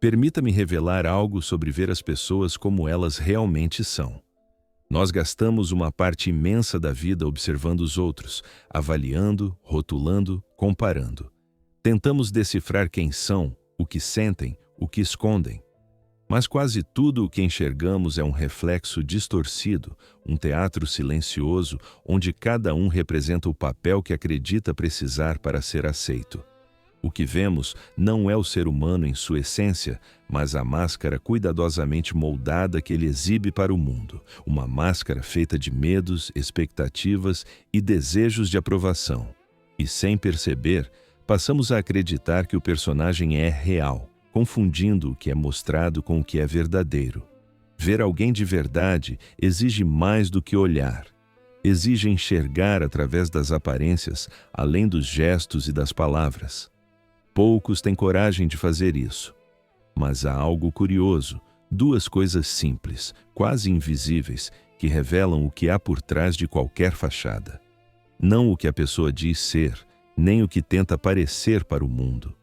Permita-me revelar algo sobre ver as pessoas como elas realmente são. Nós gastamos uma parte imensa da vida observando os outros, avaliando, rotulando, comparando. Tentamos decifrar quem são, o que sentem, o que escondem. Mas quase tudo o que enxergamos é um reflexo distorcido, um teatro silencioso, onde cada um representa o papel que acredita precisar para ser aceito. O que vemos não é o ser humano em sua essência, mas a máscara cuidadosamente moldada que ele exibe para o mundo. Uma máscara feita de medos, expectativas e desejos de aprovação. E sem perceber, passamos a acreditar que o personagem é real, confundindo o que é mostrado com o que é verdadeiro. Ver alguém de verdade exige mais do que olhar. Exige enxergar através das aparências, além dos gestos e das palavras. Poucos têm coragem de fazer isso. Mas há algo curioso, duas coisas simples, quase invisíveis, que revelam o que há por trás de qualquer fachada. Não o que a pessoa diz ser, nem o que tenta parecer para o mundo.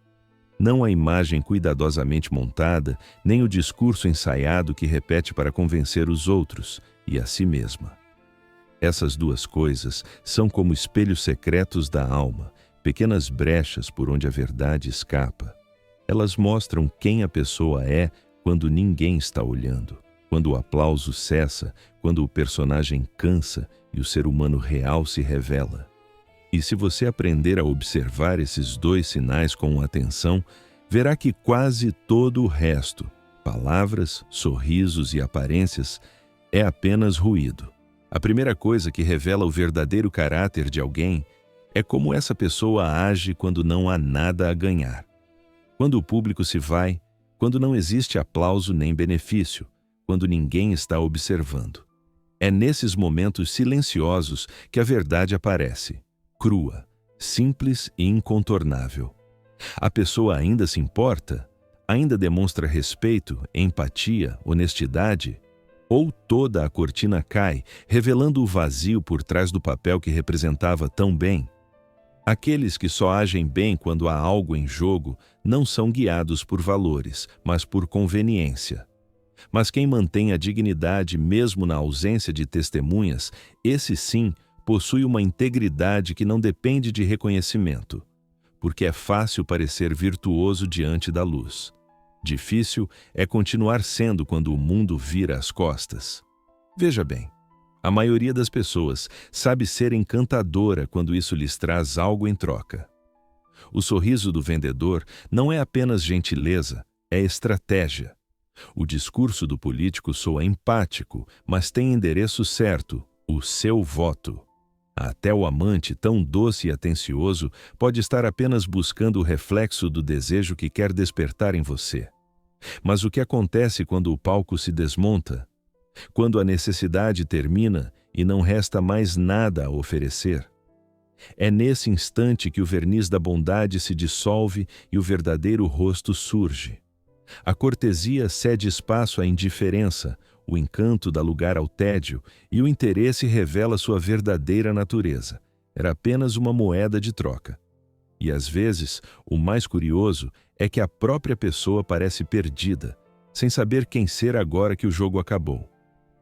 Não a imagem cuidadosamente montada, nem o discurso ensaiado que repete para convencer os outros e a si mesma. Essas duas coisas são como espelhos secretos da alma, pequenas brechas por onde a verdade escapa. Elas mostram quem a pessoa é quando ninguém está olhando, quando o aplauso cessa, quando o personagem cansa e o ser humano real se revela. E se você aprender a observar esses dois sinais com atenção, verá que quase todo o resto, palavras, sorrisos e aparências, é apenas ruído. A primeira coisa que revela o verdadeiro caráter de alguém é como essa pessoa age quando não há nada a ganhar. Quando o público se vai, quando não existe aplauso nem benefício, quando ninguém está observando. É nesses momentos silenciosos que a verdade aparece, crua, simples e incontornável. A pessoa ainda se importa? Ainda demonstra respeito, empatia, honestidade? Ou toda a cortina cai, revelando o vazio por trás do papel que representava tão bem? Aqueles que só agem bem quando há algo em jogo não são guiados por valores, mas por conveniência. Mas quem mantém a dignidade mesmo na ausência de testemunhas, esse sim possui uma integridade que não depende de reconhecimento, porque é fácil parecer virtuoso diante da luz. Difícil é continuar sendo quando o mundo vira as costas. Veja bem. A maioria das pessoas sabe ser encantadora quando isso lhes traz algo em troca. O sorriso do vendedor não é apenas gentileza, é estratégia. O discurso do político soa empático, mas tem endereço certo, o seu voto. Até o amante, tão doce e atencioso, pode estar apenas buscando o reflexo do desejo que quer despertar em você. Mas o que acontece quando o palco se desmonta? Quando a necessidade termina e não resta mais nada a oferecer? É nesse instante que o verniz da bondade se dissolve e o verdadeiro rosto surge. A cortesia cede espaço à indiferença, o encanto dá lugar ao tédio e o interesse revela sua verdadeira natureza. Era apenas uma moeda de troca. E às vezes, o mais curioso é que a própria pessoa parece perdida, sem saber quem ser agora que o jogo acabou.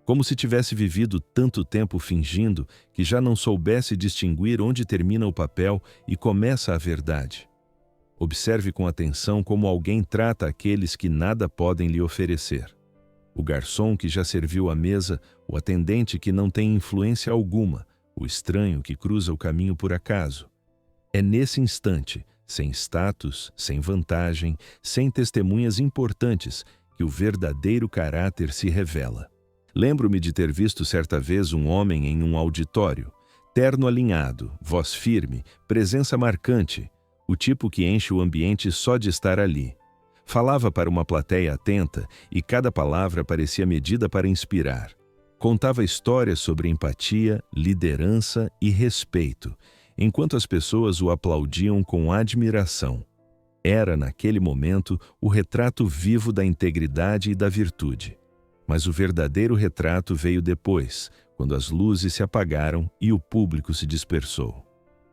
Como se tivesse vivido tanto tempo fingindo que já não soubesse distinguir onde termina o papel e começa a verdade. Observe com atenção como alguém trata aqueles que nada podem lhe oferecer. O garçom que já serviu a mesa, o atendente que não tem influência alguma, o estranho que cruza o caminho por acaso. É nesse instante, sem status, sem vantagem, sem testemunhas importantes, que o verdadeiro caráter se revela. Lembro-me de ter visto certa vez um homem em um auditório, terno alinhado, voz firme, presença marcante, o tipo que enche o ambiente só de estar ali. Falava para uma plateia atenta e cada palavra parecia medida para inspirar. Contava histórias sobre empatia, liderança e respeito, enquanto as pessoas o aplaudiam com admiração. Era, naquele momento, o retrato vivo da integridade e da virtude. Mas o verdadeiro retrato veio depois, quando as luzes se apagaram e o público se dispersou.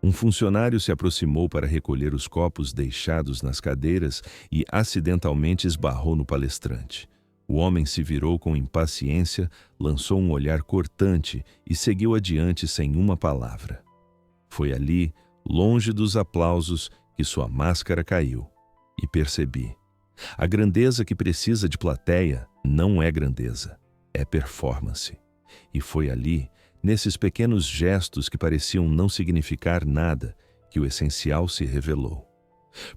Um funcionário se aproximou para recolher os copos deixados nas cadeiras e acidentalmente esbarrou no palestrante. O homem se virou com impaciência, lançou um olhar cortante e seguiu adiante sem uma palavra. Foi ali, longe dos aplausos, que sua máscara caiu. E percebi. A grandeza que precisa de plateia não é grandeza, é performance. E foi ali, nesses pequenos gestos que pareciam não significar nada, que o essencial se revelou.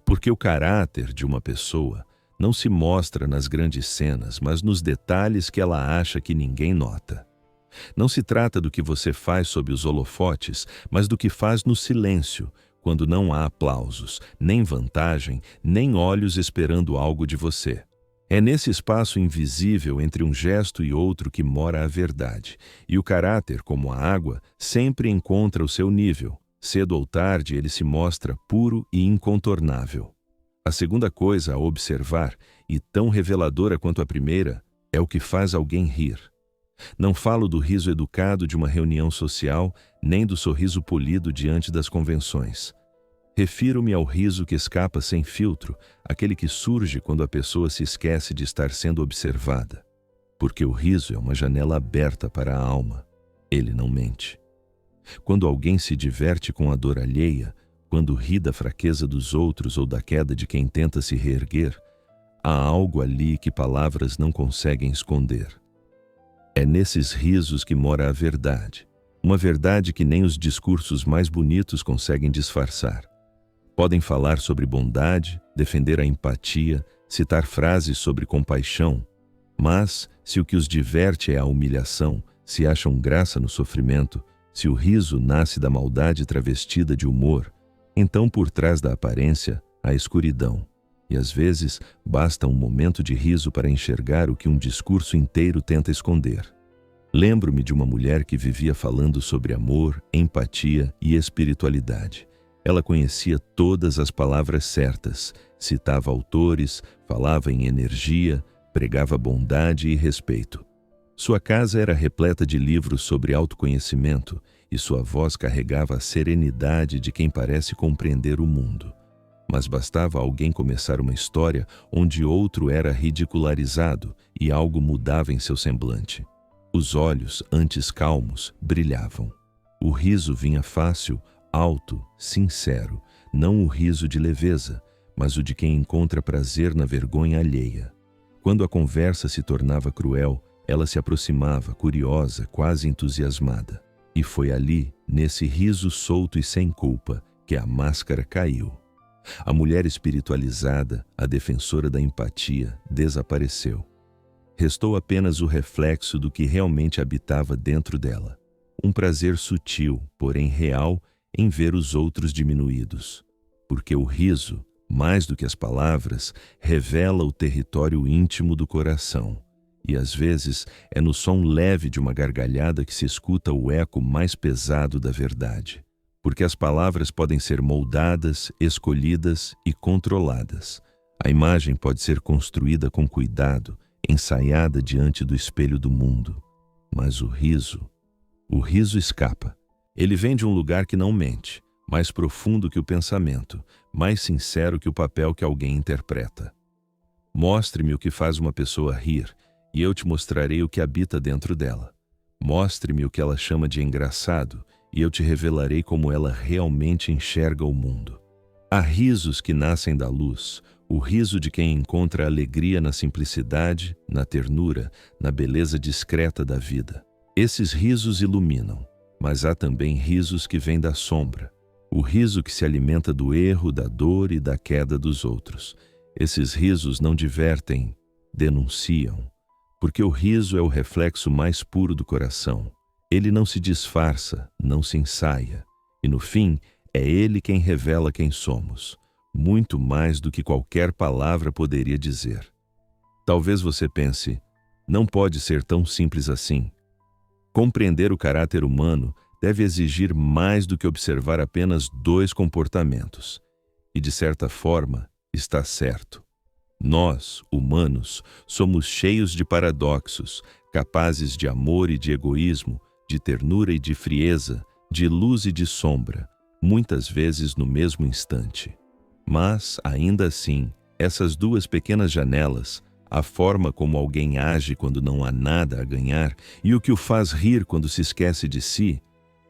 Porque o caráter de uma pessoa não se mostra nas grandes cenas, mas nos detalhes que ela acha que ninguém nota. Não se trata do que você faz sob os holofotes, mas do que faz no silêncio, quando não há aplausos, nem vantagem, nem olhos esperando algo de você. É nesse espaço invisível entre um gesto e outro que mora a verdade, e o caráter, como a água, sempre encontra o seu nível. Cedo ou tarde ele se mostra puro e incontornável. A segunda coisa a observar, e tão reveladora quanto a primeira, é o que faz alguém rir. Não falo do riso educado de uma reunião social, nem do sorriso polido diante das convenções. Refiro-me ao riso que escapa sem filtro, aquele que surge quando a pessoa se esquece de estar sendo observada. Porque o riso é uma janela aberta para a alma. Ele não mente. Quando alguém se diverte com a dor alheia, quando ri da fraqueza dos outros ou da queda de quem tenta se reerguer, há algo ali que palavras não conseguem esconder. É nesses risos que mora a verdade, uma verdade que nem os discursos mais bonitos conseguem disfarçar. Podem falar sobre bondade, defender a empatia, citar frases sobre compaixão, mas, se o que os diverte é a humilhação, se acham graça no sofrimento, se o riso nasce da maldade travestida de humor, então por trás da aparência há escuridão, e às vezes basta um momento de riso para enxergar o que um discurso inteiro tenta esconder. Lembro-me de uma mulher que vivia falando sobre amor, empatia e espiritualidade. Ela conhecia todas as palavras certas, citava autores, falava em energia, pregava bondade e respeito. Sua casa era repleta de livros sobre autoconhecimento e sua voz carregava a serenidade de quem parece compreender o mundo. Mas bastava alguém começar uma história onde outro era ridicularizado e algo mudava em seu semblante. Os olhos, antes calmos, brilhavam. O riso vinha fácil, alto, sincero, não o riso de leveza, mas o de quem encontra prazer na vergonha alheia. Quando a conversa se tornava cruel, ela se aproximava, curiosa, quase entusiasmada. E foi ali, nesse riso solto e sem culpa, que a máscara caiu. A mulher espiritualizada, a defensora da empatia, desapareceu. Restou apenas o reflexo do que realmente habitava dentro dela. Um prazer sutil, porém real, em ver os outros diminuídos. Porque o riso, mais do que as palavras, revela o território íntimo do coração. E às vezes é no som leve de uma gargalhada que se escuta o eco mais pesado da verdade. Porque as palavras podem ser moldadas, escolhidas e controladas. A imagem pode ser construída com cuidado, ensaiada diante do espelho do mundo. Mas o riso escapa. Ele vem de um lugar que não mente, mais profundo que o pensamento, mais sincero que o papel que alguém interpreta. Mostre-me o que faz uma pessoa rir, e eu te mostrarei o que habita dentro dela. Mostre-me o que ela chama de engraçado, e eu te revelarei como ela realmente enxerga o mundo. Há risos que nascem da luz, o riso de quem encontra alegria na simplicidade, na ternura, na beleza discreta da vida. Esses risos iluminam, mas há também risos que vêm da sombra, o riso que se alimenta do erro, da dor e da queda dos outros. Esses risos não divertem, denunciam, porque o riso é o reflexo mais puro do coração. Ele não se disfarça, não se ensaia, e no fim é ele quem revela quem somos, muito mais do que qualquer palavra poderia dizer. Talvez você pense, não pode ser tão simples assim. Compreender o caráter humano deve exigir mais do que observar apenas 2 comportamentos. E, de certa forma, está certo. Nós, humanos, somos cheios de paradoxos, capazes de amor e de egoísmo, de ternura e de frieza, de luz e de sombra, muitas vezes no mesmo instante. Mas, ainda assim, essas duas pequenas janelas, a forma como alguém age quando não há nada a ganhar e o que o faz rir quando se esquece de si,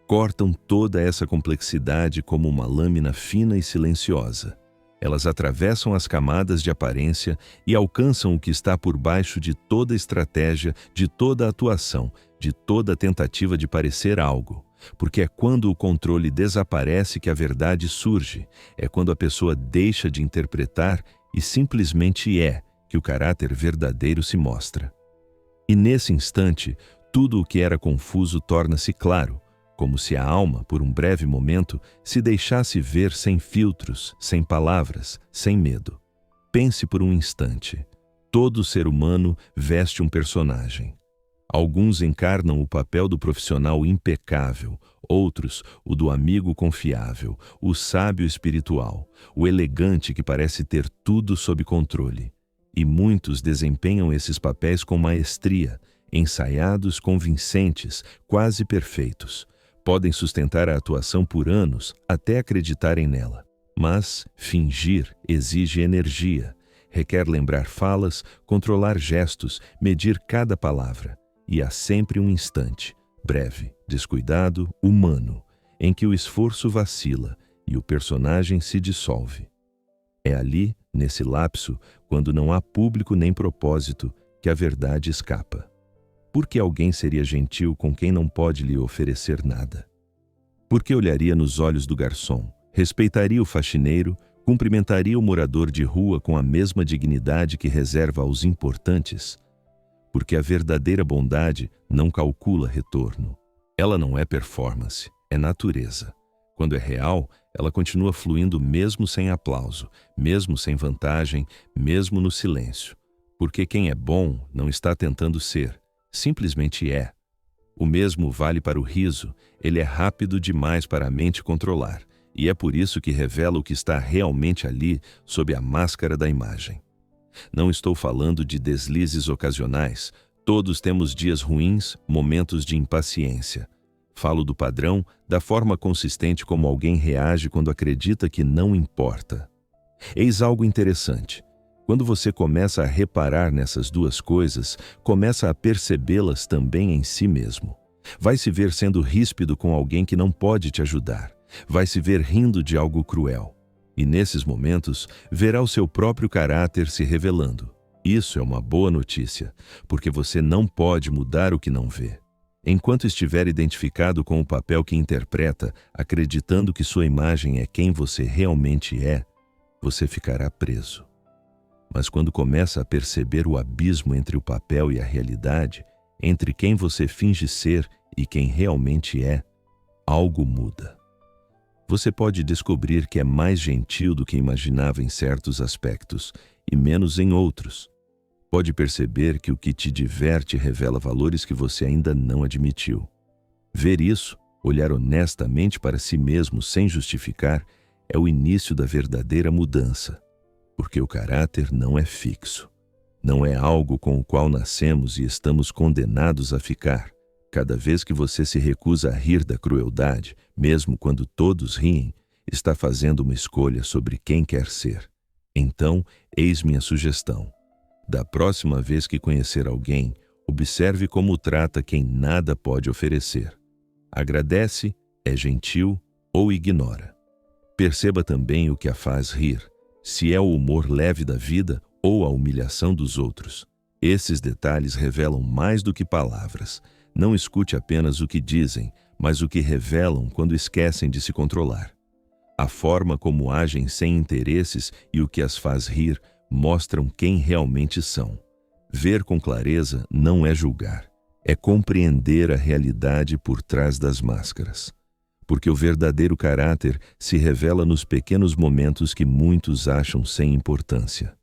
cortam toda essa complexidade como uma lâmina fina e silenciosa. Elas atravessam as camadas de aparência e alcançam o que está por baixo de toda estratégia, de toda atuação, de toda tentativa de parecer algo. Porque é quando o controle desaparece que a verdade surge, é quando a pessoa deixa de interpretar e simplesmente é que o caráter verdadeiro se mostra. E nesse instante, tudo o que era confuso torna-se claro, como se a alma, por um breve momento, se deixasse ver sem filtros, sem palavras, sem medo. Pense por um instante. Todo ser humano veste um personagem. Alguns encarnam o papel do profissional impecável, outros o do amigo confiável, o sábio espiritual, o elegante que parece ter tudo sob controle. E muitos desempenham esses papéis com maestria, ensaiados, convincentes, quase perfeitos. Podem sustentar a atuação por anos até acreditarem nela. Mas fingir exige energia, requer lembrar falas, controlar gestos, medir cada palavra. E há sempre um instante, breve, descuidado, humano, em que o esforço vacila e o personagem se dissolve. É ali, nesse lapso, quando não há público nem propósito, que a verdade escapa. Por que alguém seria gentil com quem não pode lhe oferecer nada? Por que olharia nos olhos do garçom, respeitaria o faxineiro, cumprimentaria o morador de rua com a mesma dignidade que reserva aos importantes? Porque a verdadeira bondade não calcula retorno. Ela não é performance, é natureza. Quando é real, ela continua fluindo mesmo sem aplauso, mesmo sem vantagem, mesmo no silêncio. Porque quem é bom não está tentando ser, simplesmente é. O mesmo vale para o riso, ele é rápido demais para a mente controlar, e é por isso que revela o que está realmente ali sob a máscara da imagem. Não estou falando de deslizes ocasionais, todos temos dias ruins, momentos de impaciência. Falo do padrão, da forma consistente como alguém reage quando acredita que não importa. Eis algo interessante. Quando você começa a reparar nessas duas coisas, começa a percebê-las também em si mesmo. Vai se ver sendo ríspido com alguém que não pode te ajudar. Vai se ver rindo de algo cruel. E nesses momentos, verá o seu próprio caráter se revelando. Isso é uma boa notícia, porque você não pode mudar o que não vê. Enquanto estiver identificado com o papel que interpreta, acreditando que sua imagem é quem você realmente é, você ficará preso. Mas quando começa a perceber o abismo entre o papel e a realidade, entre quem você finge ser e quem realmente é, algo muda. Você pode descobrir que é mais gentil do que imaginava em certos aspectos e menos em outros. Pode perceber que o que te diverte revela valores que você ainda não admitiu. Ver isso, olhar honestamente para si mesmo sem justificar, é o início da verdadeira mudança. Porque o caráter não é fixo. Não é algo com o qual nascemos e estamos condenados a ficar. Cada vez que você se recusa a rir da crueldade, mesmo quando todos riem, está fazendo uma escolha sobre quem quer ser. Então, eis minha sugestão. Da próxima vez que conhecer alguém, observe como trata quem nada pode oferecer. Agradece, é gentil ou ignora. Perceba também o que a faz rir. Se é o humor leve da vida ou a humilhação dos outros. Esses detalhes revelam mais do que palavras. Não escute apenas o que dizem, mas o que revelam quando esquecem de se controlar. A forma como agem sem interesses e o que as faz rir mostram quem realmente são. Ver com clareza não é julgar, é compreender a realidade por trás das máscaras. Porque o verdadeiro caráter se revela nos pequenos momentos que muitos acham sem importância.